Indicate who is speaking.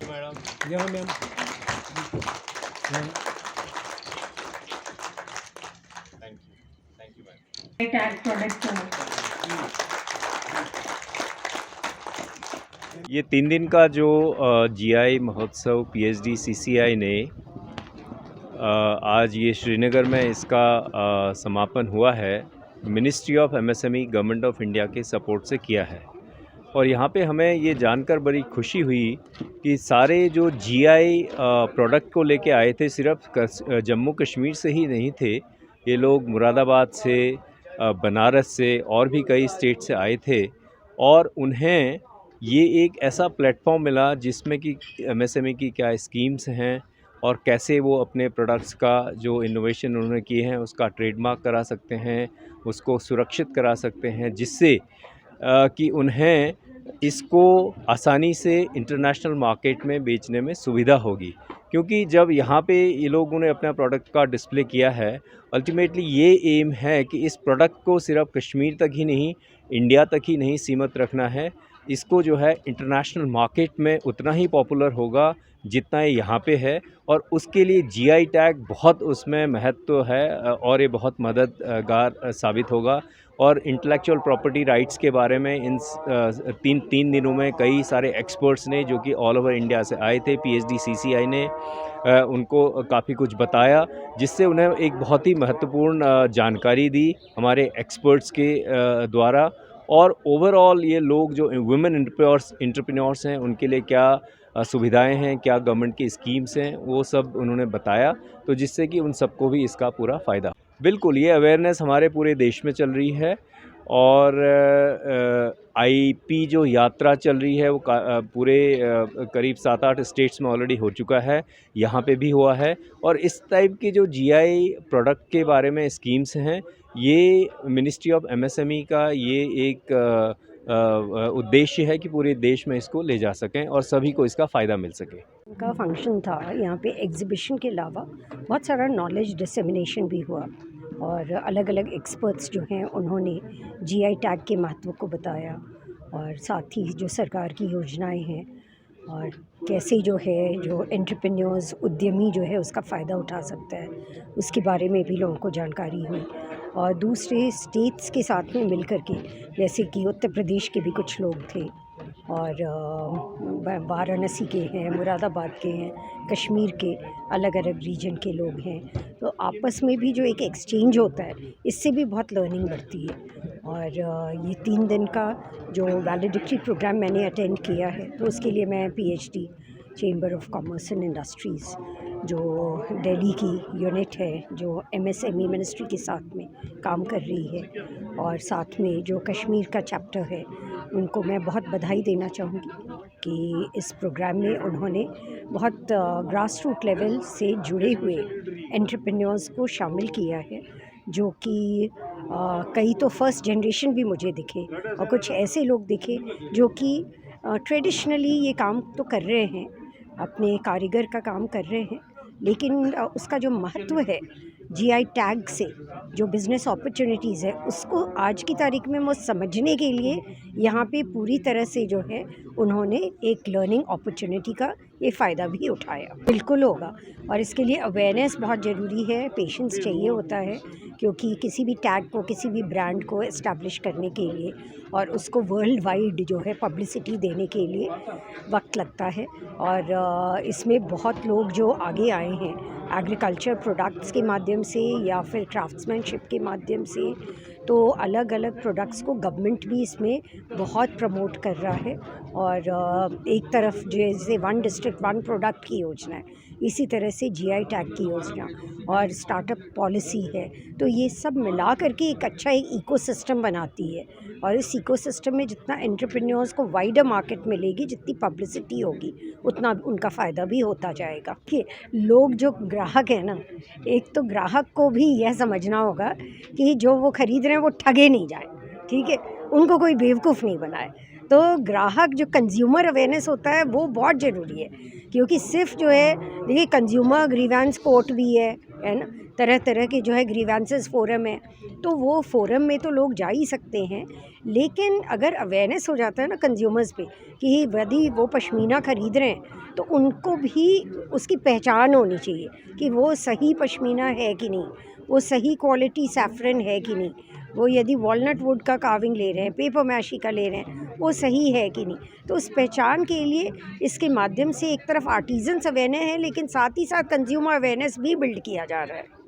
Speaker 1: you, madam.
Speaker 2: Yeah, ma'am. Yeah.
Speaker 1: Thank you, madam.
Speaker 3: Tag product
Speaker 1: ये 3 दिन का जो जीआई महोत्सव पीएचडी सीसीआई ने आज ये श्रीनगर में इसका समापन हुआ है, ministry of MSME government of India के सपोर्ट से किया है। और यहाँ पे हमें ये जानकर बड़ी खुशी हुई कि सारे जो जीआई प्रोडक्ट को लेके आए थे सिर्फ जम्मू कश्मीर से ही नहीं थे, ये लोग मुरादाबाद से, बनारस से और भी कई स्टेट से आए थे। और उन्हें ये एक ऐसा प्लेटफॉर्म मिला जिसमें कि एमएसएमई की क्या स्कीम्स हैं और कैसे वो अपने प्रोडक्ट्स का जो इनोवेशन उन्होंने किए हैं उसका ट्रेडमार्क करा सकते हैं, उसको सुरक्षित करा सकते हैं, जिससे कि उन्हें इसको आसानी से इंटरनेशनल मार्केट में बेचने में सुविधा होगी। क्योंकि जब यहाँ पे ये लोगों ने अपना प्रोडक्ट का डिस्प्ले किया है, अल्टीमेटली ये एम है कि इस प्रोडक्ट को सिर्फ कश्मीर तक ही नहीं, इंडिया तक ही नहीं सीमित रखना है। इसको जो है इंटरनेशनल मार्केट में उतना ही पॉपुलर होगा जितना ये यहाँ पे है, और उसके लिए जीआई टैग बहुत उसमें महत्व है और ये बहुत मददगार साबित होगा। और इंटेलेक्चुअल प्रॉपर्टी राइट्स के बारे में इन तीन दिनों में कई सारे एक्सपर्ट्स ने जो कि ऑल ओवर इंडिया से आए थे, पीएचडी सीसीआई ने उनको काफ़ी कुछ बताया, जिससे उन्हें एक बहुत ही महत्वपूर्ण जानकारी दी हमारे एक्सपर्ट्स के द्वारा। और ओवरऑल ये लोग जो वुमेन एंटरप्रेन्योर्स हैं उनके लिए क्या सुविधाएं हैं, क्या गवर्नमेंट की स्कीम्स हैं, वो सब उन्होंने बताया, तो जिससे कि उन सबको भी इसका पूरा फ़ायदा। बिल्कुल, ये अवेयरनेस हमारे पूरे देश में चल रही है। और आईपी जो यात्रा चल रही है वो पूरे करीब 7-8 स्टेट्स में ऑलरेडी हो चुका है, यहाँ पे भी हुआ है। और इस टाइप के जो जीआई प्रोडक्ट के बारे में स्कीम्स हैं, ये मिनिस्ट्री ऑफ एमएसएमई का ये एक उद्देश्य है कि पूरे देश में इसको ले जा सकें और सभी को इसका फ़ायदा मिल सके।
Speaker 3: का फंक्शन था यहाँ पे। एग्जीबिशन के अलावा बहुत सारा नॉलेज डिसेमिनेशन भी हुआ और अलग अलग एक्सपर्ट्स जो हैं उन्होंने जीआई टैग के महत्व को बताया, और साथ ही जो सरकार की योजनाएं हैं और कैसे जो है जो एंटरप्रेन्योर्स उद्यमी जो है उसका फ़ायदा उठा सकता है, उसके बारे में भी लोगों को जानकारी हुई। और दूसरे स्टेट्स के साथ में मिल कर के, जैसे कि उत्तर प्रदेश के भी कुछ लोग थे और वाराणसी के हैं, मुरादाबाद के हैं, कश्मीर के अलग अलग रीजन के लोग हैं, तो आपस में भी जो एक एक्सचेंज होता है इससे भी बहुत लर्निंग बढ़ती है। और ये 3 दिन का जो वैलिडिटी प्रोग्राम मैंने अटेंड किया है, तो उसके लिए मैं PhD chamber of commerce and industries जो दिल्ली की यूनिट है, जो एमएसएमई मिनिस्ट्री के साथ में काम कर रही है, और साथ में जो कश्मीर का चैप्टर है, उनको मैं बहुत बधाई देना चाहूँगी कि इस प्रोग्राम में उन्होंने बहुत ग्रास रूट लेवल से जुड़े हुए एंटरप्रेन्योर्स को शामिल किया है, जो कि कई तो फर्स्ट जनरेशन भी मुझे दिखे और कुछ ऐसे लोग दिखे जो कि ट्रेडिशनली ये काम तो कर रहे हैं, अपने कारीगर का काम कर रहे हैं, लेकिन उसका जो महत्व है जीआई टैग से जो बिज़नेस अपॉर्चुनिटीज़ है उसको आज की तारीख में वो समझने के लिए यहाँ पे पूरी तरह से जो है उन्होंने एक लर्निंग अपॉर्चुनिटी का ये फ़ायदा भी उठाया। बिल्कुल होगा, और इसके लिए अवेयरनेस बहुत ज़रूरी है, पेशेंस चाहिए होता है, क्योंकि किसी भी टैग को, किसी भी ब्रांड को इस्टेब्लिश करने के लिए और उसको वर्ल्ड वाइड जो है पब्लिसिटी देने के लिए वक्त लगता है। और इसमें बहुत लोग जो आगे आए हैं एग्रीकल्चर प्रोडक्ट्स के माध्यम से या फिर क्राफ्ट्समैनशिप के माध्यम से, तो अलग अलग प्रोडक्ट्स को गवर्नमेंट भी इसमें बहुत प्रमोट कर रहा है। और एक तरफ जैसे 1 डिस्ट्रिक्ट 1 प्रोडक्ट की योजना है, इसी तरह से जीआई टैग की योजना और स्टार्टअप पॉलिसी है, तो ये सब मिला करके एक अच्छा एक इकोसिस्टम बनाती है। और इस इकोसिस्टम में जितना एंटरप्रेन्योर्स को वाइडर मार्केट मिलेगी, जितनी पब्लिसिटी होगी, उतना उनका फ़ायदा भी होता जाएगा। कि लोग जो ग्राहक है ना, एक तो ग्राहक को भी यह समझना होगा कि जो वो ख़रीद रहे हैं वो ठगे नहीं जाए, ठीक है, उनको कोई बेवकूफ़ नहीं बनाए। तो ग्राहक जो कंज्यूमर अवेयरनेस होता है वो बहुत ज़रूरी है, क्योंकि सिर्फ जो है देखिए कंज्यूमर ग्रीवेंस कोर्ट भी है ना, तरह तरह के जो है ग्रीवेंसेस फोरम है, तो वो फोरम में तो लोग जा ही सकते हैं, लेकिन अगर अवेयरनेस हो जाता है ना कंज्यूमर्स पे कि यदि वो पश्मीना ख़रीद रहे हैं तो उनको भी उसकी पहचान होनी चाहिए कि वो सही पश्मीना है कि नहीं, वो सही क्वालिटी सैफरन है कि नहीं, वो यदि वॉलनट वुड का कार्विंग ले रहे हैं, पेपर मैशी का ले रहे हैं, वो सही है कि नहीं। तो उस पहचान के लिए इसके माध्यम से एक तरफ आर्टिजन्स अवेयरनेस है, लेकिन साथ ही साथ कंज्यूमर अवेयरनेस भी बिल्ड किया जा रहा है।